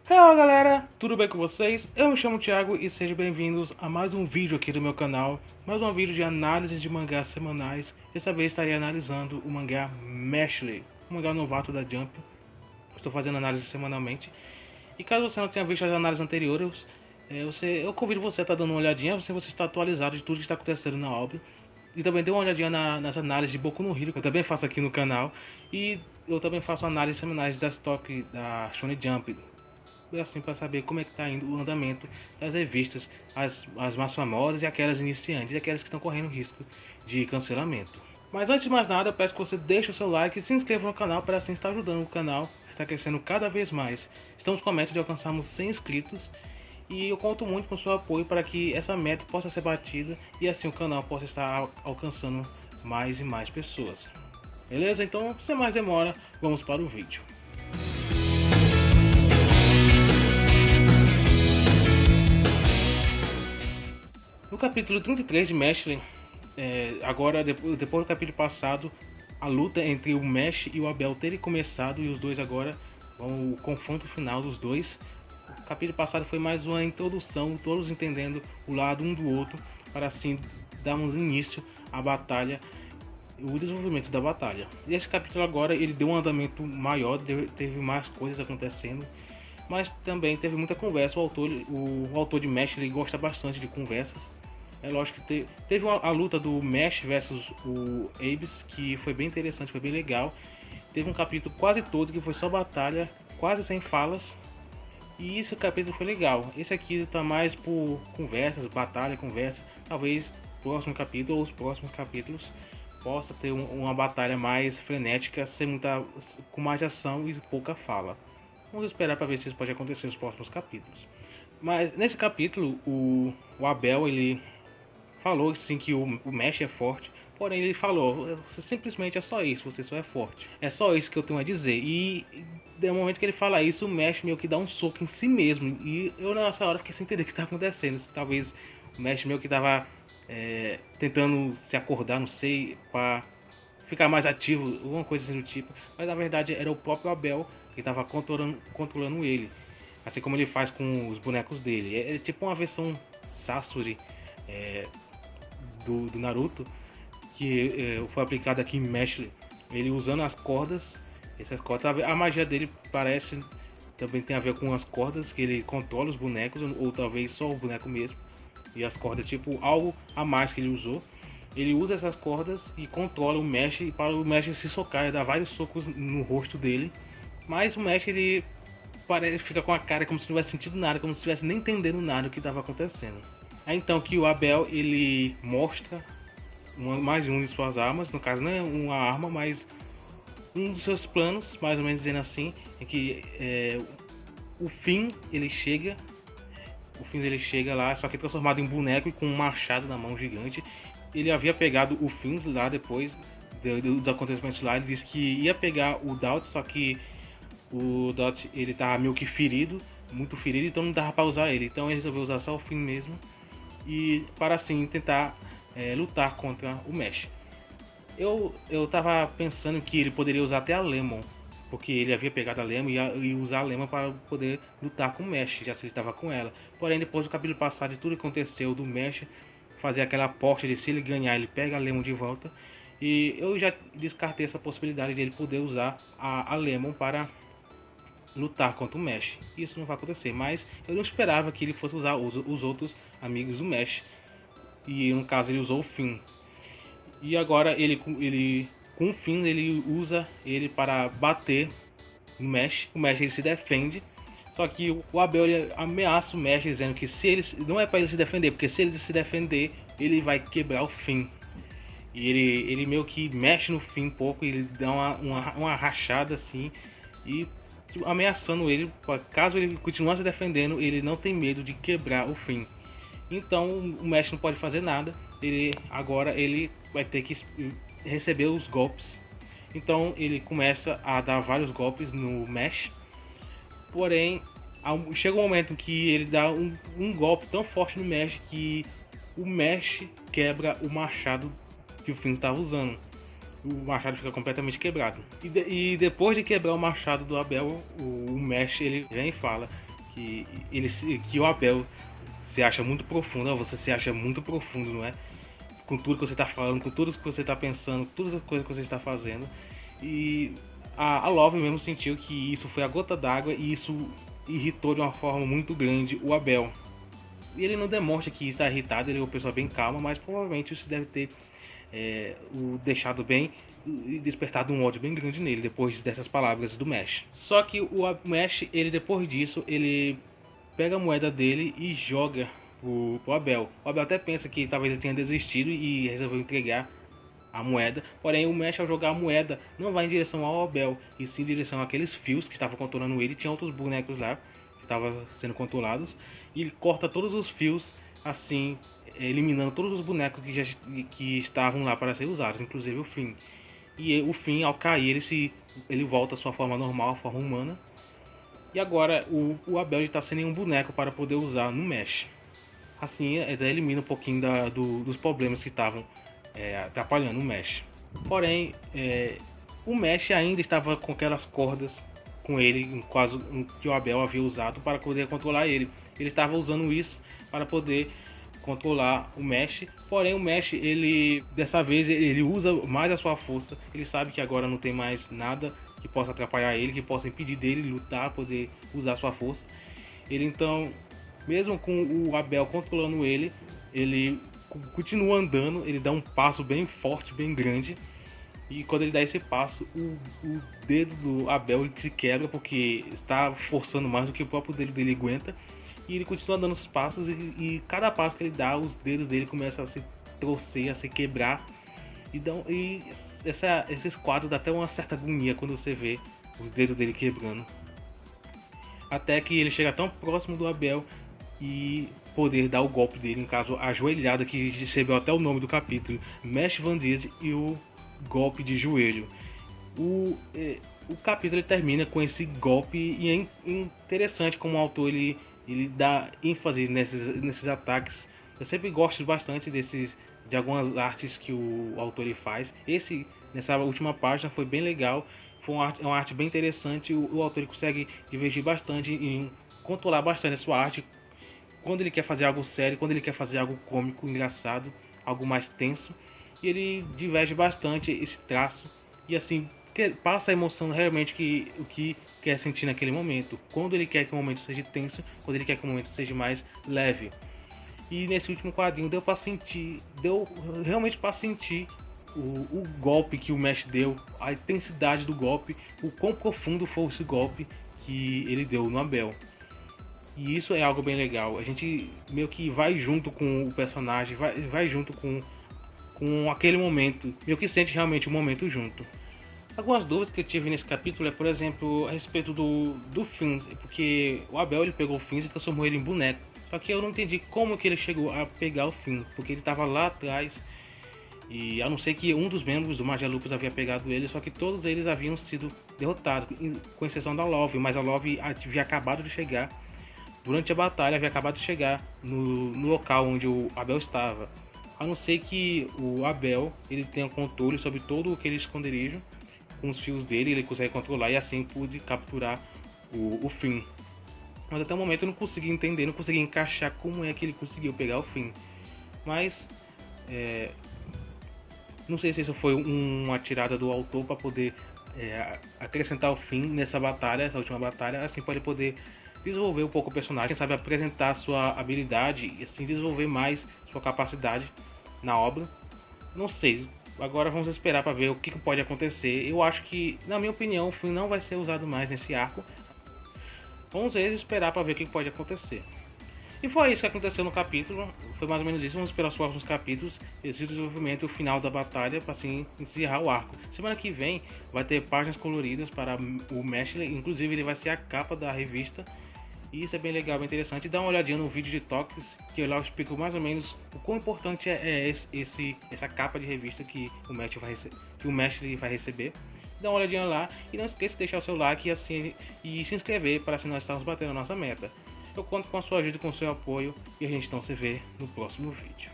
Olá galera, tudo bem com vocês? Eu me chamo Thiago e sejam bem-vindos a mais um vídeo aqui do meu canal. Mais um vídeo de análise de mangás semanais. Dessa vez estarei analisando o mangá Mashley, um mangá novato da Jump. Estou fazendo análise semanalmente. E caso você não tenha visto as análises anteriores, eu convido você a estar dando uma olhadinha, se você está atualizado de tudo que está acontecendo na obra. E também dê uma olhadinha nas análises de Boku no Hero, que eu também faço aqui no canal. E eu também faço análises semanais da Stock da Shonen Jump, assim, para saber como é que está indo o andamento das revistas, as mais famosas e aquelas iniciantes, e aquelas que estão correndo risco de cancelamento. Mas antes de mais nada, eu peço que você deixe o seu like e se inscreva no canal para assim estar ajudando o canal a estar crescendo cada vez mais. Estamos com a meta de alcançarmos 100 inscritos e eu conto muito com o seu apoio para que essa meta possa ser batida e assim o canal possa estar alcançando mais e mais pessoas. Beleza? Então, sem mais demora, vamos para o vídeo. No capítulo 33 de Mestre, agora depois do capítulo passado, a luta entre o Mesh e o Abel terem começado e os dois agora vão o confronto final dos dois. O capítulo passado foi mais uma introdução, todos entendendo o lado um do outro, para assim darmos início à batalha, o desenvolvimento da batalha. E esse capítulo agora ele deu um andamento maior, teve mais coisas acontecendo, mas também teve muita conversa. O autor de Mesh ele gosta bastante de conversas. É lógico que teve a luta do Mesh versus o Abyss, que foi bem interessante, foi bem legal. Teve um capítulo quase todo que foi só batalha, quase sem falas. E esse capítulo foi legal. Esse aqui tá mais por conversas, batalha, conversa. Talvez o próximo capítulo ou os próximos capítulos possa ter uma batalha mais frenética, com mais ação e pouca fala. Vamos esperar para ver se isso pode acontecer nos próximos capítulos. Mas nesse capítulo, o Abel ele falou sim que o Mesh é forte, porém ele falou, você simplesmente é só isso, você só é forte. É só isso que eu tenho a dizer. E no momento que ele fala isso, o Mesh meio que dá um soco em si mesmo. E eu nessa hora fiquei sem entender o que estava acontecendo. Talvez o Mesh meio que estava tentando se acordar, não sei, para ficar mais ativo, alguma coisa assim do tipo. Mas na verdade era o próprio Abel que estava controlando ele. Assim como ele faz com os bonecos dele. É tipo uma versão Sasori do Naruto, que foi aplicado aqui em Mesh, ele usando as cordas, essas cordas, a magia dele parece também tem a ver com as cordas, que ele controla os bonecos, ou talvez só o boneco mesmo, e as cordas tipo algo a mais que ele usou. Ele usa essas cordas e controla o Mesh para o Mesh se socar, dar vários socos no rosto dele, mas o Mesh ele fica com a cara como se não tivesse sentido nada, como se estivesse nem entendendo nada do que estava acontecendo. É então que o Abel ele mostra mais uma de suas armas, no caso não é uma arma, mas um dos seus planos, mais ou menos dizendo assim, é que o fim ele chega, lá, só que transformado em boneco e com um machado na mão gigante. Ele havia pegado o fim lá depois dos acontecimentos lá, ele disse que ia pegar o Doubt, só que o Doubt ele tava meio que ferido, muito ferido, então não dava para usar ele, então ele resolveu usar só o fim mesmo e para assim tentar lutar contra o Mesh. Eu tava pensando que ele poderia usar até a Lemon, porque ele havia pegado a Lemon e usar a Lemon para poder lutar com o Mesh, já se ele estava com ela. Porém, depois do capítulo passado e tudo que aconteceu do Mesh, fazer aquela aposta de se ele ganhar, ele pega a Lemon de volta. E eu já descartei essa possibilidade de ele poder usar a Lemon para lutar contra o Mesh. Isso não vai acontecer, mas eu não esperava que ele fosse usar os outros amigos do Mesh. E no caso ele usou o Finn. E agora ele com o Finn ele usa ele para bater no Mesh. O Mesh ele se defende. Só que o Abel ele ameaça o Mesh dizendo que se ele não é para ele se defender, porque se ele se defender ele vai quebrar o Finn. E ele meio que mexe no Finn um pouco, ele dá uma rachada assim e ameaçando ele, caso ele continuar se defendendo, ele não tem medo de quebrar o Finn. Então o Mesh não pode fazer nada. Ele vai ter que receber os golpes. Então ele começa a dar vários golpes no Mesh. Porém, chega um momento que ele dá um golpe tão forte no Mesh que o Mesh quebra o machado que o Finn estava usando. O machado fica completamente quebrado. E depois de quebrar o machado do Abel, o Mesh ele vem e fala: que o Abel se acha muito profundo, você se acha muito profundo, não é? Com tudo que você está falando, com tudo que você está pensando, com todas as coisas que você está fazendo. E a Love mesmo sentiu que isso foi a gota d'água e isso irritou de uma forma muito grande o Abel. E ele não demonstra que está irritado, ele é uma pessoa bem calma, mas provavelmente isso deve ter o deixado bem e despertado um ódio bem grande nele depois dessas palavras do Mesh. Só que o Mesh, ele depois disso, ele pega a moeda dele e joga pro Abel. O Abel até pensa que talvez ele tenha desistido e resolveu entregar a moeda. Porém, o Mesh, ao jogar a moeda, não vai em direção ao Abel, e sim em direção àqueles fios que estavam controlando ele. Tinha outros bonecos lá que estavam sendo controlados. E ele corta todos os fios, assim, eliminando todos os bonecos que estavam lá para ser usados, inclusive o Finn. E o Finn, ao cair, ele volta à sua forma normal, a forma humana. E agora o Abel está sem nenhum boneco para poder usar no Mesh. Assim, ele elimina um pouquinho dos problemas que estavam atrapalhando o Mesh. Porém, o Mesh ainda estava com aquelas cordas com ele, quase que o Abel havia usado para poder controlar ele. Ele estava usando isso para poder controlar o Mesh. Porém, o Mesh, ele dessa vez ele usa mais a sua força. Ele sabe que agora não tem mais nada que possa atrapalhar ele, que possa impedir dele lutar, poder usar a sua força. Ele então, mesmo com o Abel controlando ele continua andando. Ele dá um passo bem forte, bem grande. E quando ele dá esse passo, o dedo do Abel se quebra, porque está forçando mais do que o próprio dedo dele aguenta. E ele continua dando os passos e cada passo que ele dá, os dedos dele começam a se torcer, a se quebrar. Esses quadros dá até uma certa agonia quando você vê os dedos dele quebrando. Até que ele chega tão próximo do Abel e poder dar o golpe dele, no caso a joelhada, que recebeu até o nome do capítulo, Mesh Van Diaz, e o golpe de joelho. O capítulo ele termina com esse golpe e é interessante como o autor ele dá ênfase nesses ataques. Eu sempre gosto bastante de algumas artes que o autor ele faz. Nessa última página foi bem legal, foi uma arte bem interessante. O autor ele consegue divergir bastante em controlar bastante a sua arte, quando ele quer fazer algo sério, quando ele quer fazer algo cômico, engraçado, algo mais tenso. E ele diverge bastante esse traço e assim passa a emoção realmente o que quer sentir naquele momento. Quando ele quer que o momento seja tenso, quando ele quer que o momento seja mais leve. E nesse último quadrinho deu realmente para sentir o golpe que o Mesh deu, a intensidade do golpe, o quão profundo foi esse golpe que ele deu no Abel. E isso é algo bem legal. A gente meio que vai junto com o personagem, vai junto com aquele momento, meio que sente realmente o momento junto. Algumas dúvidas que eu tive nesse capítulo é, por exemplo, a respeito do Finn, porque o Abel ele pegou o Finn e transformou ele em boneco. Só que eu não entendi como que ele chegou a pegar o Finn, porque ele estava lá atrás, e a não ser que um dos membros do Magia Lupus havia pegado ele, só que todos eles haviam sido derrotados, com exceção da Love, mas a Love havia acabado de chegar. Durante a batalha havia acabado de chegar no local onde o Abel estava. A não ser que o Abel ele tenha controle sobre todo aquele esconderijo. Com os fios dele ele consegue controlar e assim pude capturar o Finn. Mas até o momento eu não consegui entender, não consegui encaixar como é que ele conseguiu pegar o Finn. Mas não sei se isso foi uma tirada do autor para poder acrescentar o Finn nessa batalha, essa última batalha, assim para ele poder desenvolver um pouco o personagem, quem sabe apresentar sua habilidade e assim desenvolver mais sua capacidade na obra. Não sei, agora vamos esperar para ver o que pode acontecer. Eu acho que, na minha opinião, o Finn não vai ser usado mais nesse arco. Vamos esperar para ver o que pode acontecer. E foi isso que aconteceu no capítulo, foi mais ou menos isso. Vamos esperar os próximos capítulos, esse desenvolvimento e o final da batalha para assim encerrar o arco. Semana que vem vai ter páginas coloridas para o Mesh, inclusive ele vai ser a capa da revista. E isso é bem legal, bem interessante. Dá uma olhadinha no vídeo de toques, que eu lá explico mais ou menos o quão importante é essa capa de revista que o Mesh vai receber. Dá uma olhadinha lá e não esqueça de deixar o seu like e se inscrever para assim nós estarmos batendo a nossa meta. Eu conto com a sua ajuda e com o seu apoio e a gente então se vê no próximo vídeo.